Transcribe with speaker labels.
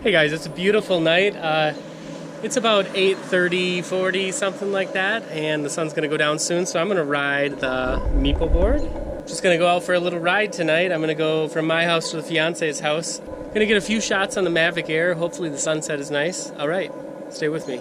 Speaker 1: Hey guys, it's a beautiful night. It's about 8:30, 40, something like that, and the sun's gonna go down soon, so I'm gonna ride the Meepo Board. Just gonna go out for a little ride tonight. I'm gonna go from my house to the fiance's house. Gonna get a few shots on the Mavic Air. Hopefully the sunset is nice. All right, stay with me.